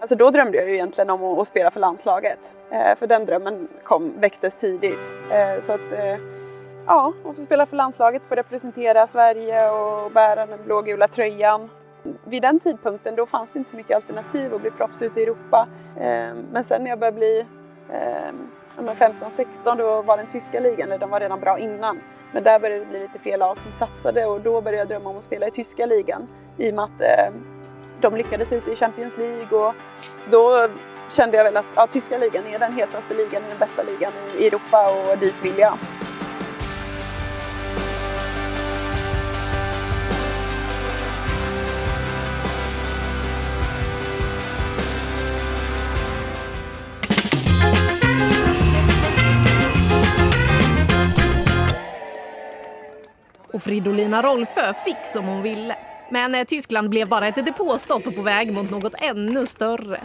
Alltså då drömde jag ju egentligen om att spela för landslaget. För den drömmen väcktes tidigt. Så att att få spela för landslaget, få representera Sverige och bära den blågula tröjan. Vid den tidpunkten då fanns det inte så mycket alternativ att bli proffs ute i Europa. Men sen när jag började bli 15-16 då var den tyska ligan, eller de var redan bra innan. Men där började det bli lite fler lag som satsade och då började jag drömma om att spela i tyska ligan. I och med att de lyckades ute i Champions League och då kände jag väl att tyska ligan är den hetaste ligan, den bästa ligan i Europa och dit vill jag. Och Fridolina Rolfö fick som hon ville. Men Tyskland blev bara ett depåstopp på väg mot något ännu större.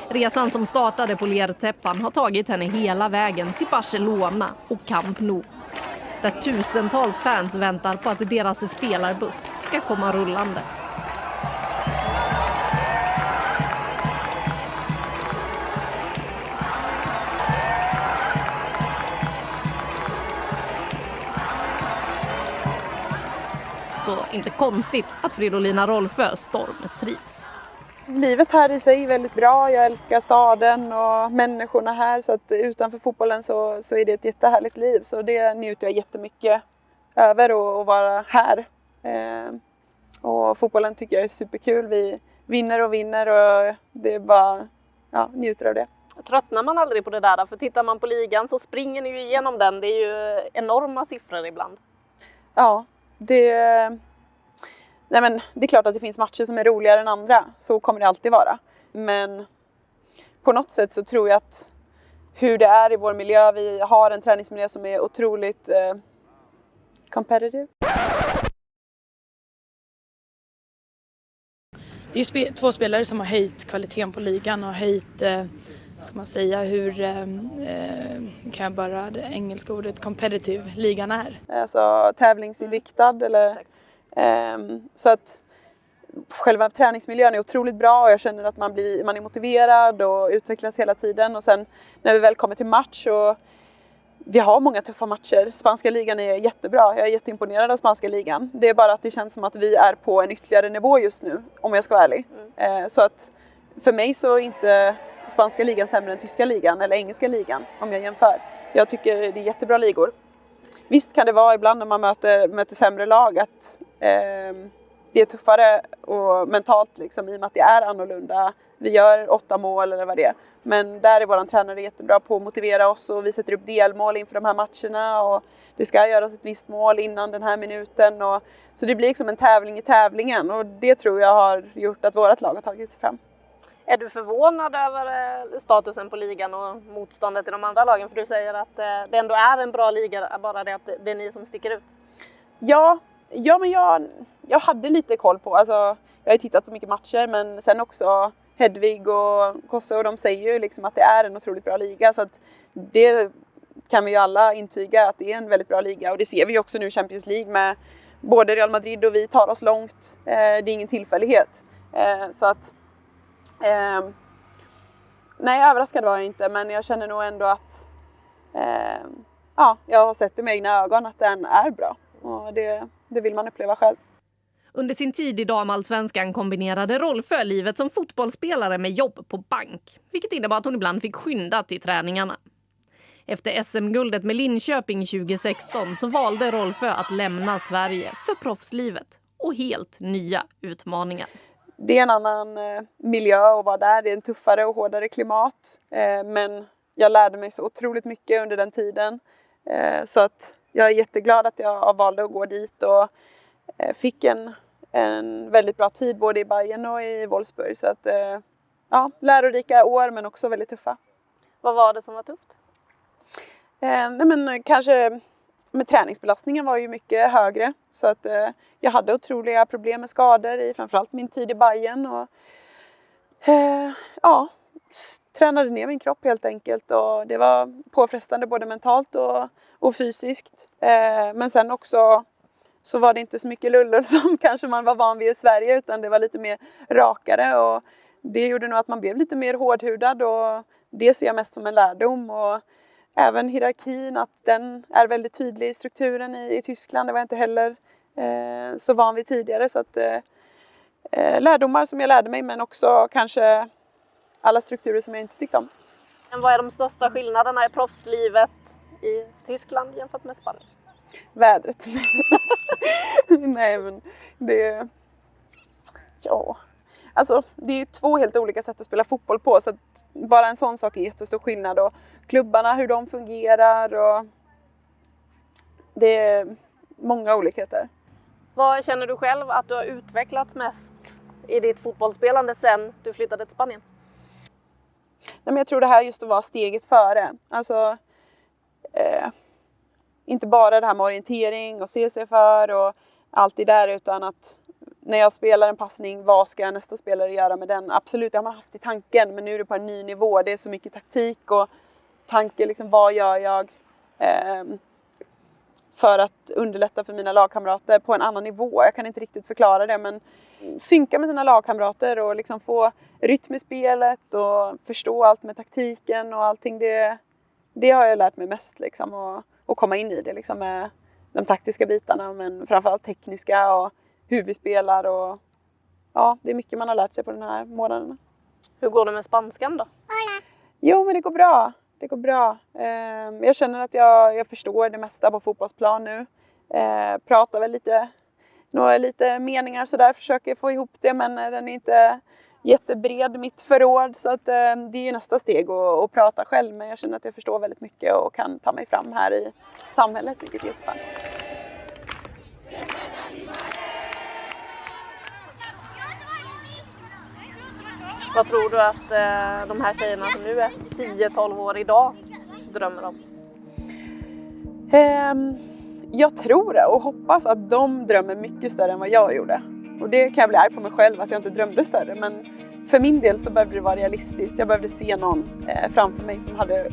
Resan som startade på lertäppan har tagit henne hela vägen till Barcelona och Camp Nou. Där tusentals fans väntar på att deras spelarbuss ska komma rullande. Så inte konstigt att Fridolina Rolfö stormtrivs. Livet här i sig är väldigt bra. Jag älskar staden och människorna här. Så att utanför fotbollen så är det ett jättehärligt liv. Så det njuter jag jättemycket över att vara här. Och fotbollen tycker jag är superkul. Vi vinner och det är bara njuter av det. Tröttnar man aldrig på det där? För tittar man på ligan så springer ni ju igenom den. Det är ju enorma siffror ibland. Ja, det är klart att det finns matcher som är roligare än andra. Så kommer det alltid vara. Men på något sätt så tror jag att hur det är i vår miljö. Vi har en träningsmiljö som är otroligt competitive. Det är ju två spelare som har höjt kvaliteten på ligan och höjt, ska man säga, hur kan jag bara det engelska ordet competitive ligan är. Alltså tävlingsinriktad eller så att själva träningsmiljön är otroligt bra och jag känner att man är motiverad och utvecklas hela tiden. Och sen när vi väl kommer till match och vi har många tuffa matcher. Spanska ligan är jättebra. Jag är jätteimponerad av spanska ligan. Det är bara att det känns som att vi är på en ytterligare nivå just nu, om jag ska vara ärlig. Så att för mig så är inte spanska ligan sämre än tyska ligan eller engelska ligan, om jag jämför. Jag tycker det är jättebra ligor. Visst kan det vara ibland när man möter sämre lag att det är tuffare och mentalt liksom, i och med att det är annorlunda. Vi gör 8 mål eller vad det är. Men där är vår tränare jättebra på att motivera oss och vi sätter upp delmål inför de här matcherna. Och det ska göras ett visst mål innan den här minuten. Så det blir liksom en tävling i tävlingen och det tror jag har gjort att vårt lag har tagit sig fram. Är du förvånad över statusen på ligan och motståndet i de andra lagen? För du säger att det ändå är en bra liga, bara det att det är ni som sticker ut. Ja men jag hade lite koll på, alltså jag har ju tittat på mycket matcher men sen också Hedvig och Kosse och de säger ju liksom att det är en otroligt bra liga så att det kan vi ju alla intyga att det är en väldigt bra liga och det ser vi ju också nu i Champions League med både Real Madrid och vi tar oss långt, det är ingen tillfällighet så att nej, överraskad var jag inte men jag känner nog ändå att jag har sett det med egna ögon att den är bra och det vill man uppleva själv. Under sin tid i damallsvenskan kombinerade Rolfö livet som fotbollsspelare med jobb på bank, vilket innebar att hon ibland fick skynda till träningarna. Efter SM-guldet med Linköping 2016 så valde Rolfö att lämna Sverige för proffslivet och helt nya utmaningar. Det är en annan miljö att vara där, det är en tuffare och hårdare klimat, men jag lärde mig så otroligt mycket under den tiden så att jag är jätteglad att jag valde att gå dit och fick en väldigt bra tid både i Bayern och i Wolfsburg. Så att, lärorika år men också väldigt tuffa. Vad var det som var tufft? Kanske med träningsbelastningen var ju mycket högre. Så att jag hade otroliga problem med skador i framförallt min tid i Bayern. Och, tränade ner min kropp helt enkelt. Och det var påfrestande både mentalt och fysiskt. Men sen också så var det inte så mycket lullor som kanske man var van vid i Sverige utan det var lite mer rakare och det gjorde nog att man blev lite mer hårdhudad och det ser jag mest som en lärdom. Och även hierarkin, att den är väldigt tydlig i strukturen i Tyskland. Det var jag inte heller så van vid tidigare. Så att, lärdomar som jag lärde mig, men också kanske alla strukturer som jag inte tyckte om. Men vad är de största skillnaderna i proffslivet i Tyskland jämfört med Spanien? Vädret. Nej, men det... Ja... Alltså, det är ju 2 helt olika sätt att spela fotboll på, så att bara en sån sak är jättestor skillnad. Och klubbarna, hur de fungerar, och det är många olikheter. Vad känner du själv att du har utvecklats mest i ditt fotbollsspelande sen du flyttade till Spanien? Nej, men jag tror det här just att vara steget före. Alltså, inte bara det här med orientering och se sig för och allt det där, utan att när jag spelar en passning, vad ska nästa spelare göra med den? Absolut, det har man haft i tanken, men nu är det på en ny nivå. Det är så mycket taktik och tanke, liksom, vad gör jag för att underlätta för mina lagkamrater på en annan nivå. Jag kan inte riktigt förklara det, men synka med sina lagkamrater och liksom få rytm i spelet och förstå allt med taktiken och allting. Det har jag lärt mig mest, liksom, och komma in i det, liksom, med de taktiska bitarna, men framförallt tekniska och hur vi spelar, och ja, det är mycket man har lärt sig på den här månaden. Hur går det med spanskan då? Jo, men det går bra. Det går bra. Jag känner att jag förstår det mesta på fotbollsplan nu. Pratar väl lite meningar så där, försöker få ihop det, men den är inte jättebred, mitt förråd, så att det är nästa steg att prata själv, men jag känner att jag förstår väldigt mycket och kan ta mig fram här i samhället, vilket är jätteskönt. Vad tror du att de här tjejerna som nu är 10-12 år idag drömmer om? Jag tror det och hoppas att de drömmer mycket större än vad jag gjorde. Och det kan jag bli arg på mig själv att jag inte drömde större. Men för min del så behövde det vara realistiskt. Jag behövde se någon framför mig som hade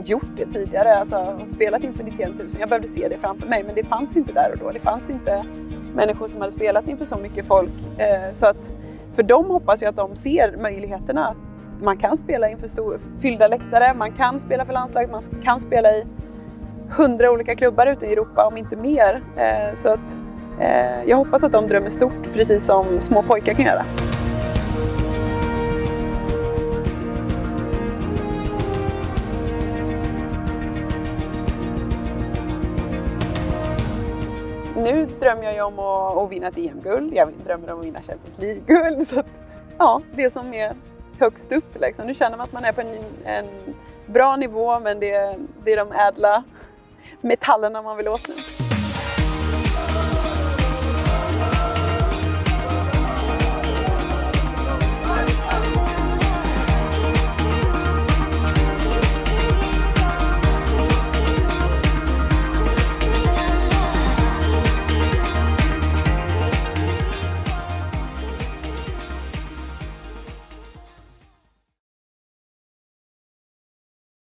gjort det tidigare. Alltså spelat inför 91 000. Jag behövde se det framför mig, men det fanns inte där och då. Det fanns inte människor som hade spelat inför så mycket folk. Så att för dem hoppas jag att de ser möjligheterna. Att man kan spela inför fyllda läktare, man kan spela för landslaget, man kan spela i 100 olika klubbar ute i Europa, om inte mer. Så att jag hoppas att de drömmer stort, precis som små pojkar kan göra. Nu drömmer jag ju om att vinna ett EM-guld. Jag drömmer om att vinna Champions League-guld. Så att, ja, det som är högst upp. Liksom. Nu känner man att man är på en bra nivå, men det är de ädla metallerna man vill åt nu.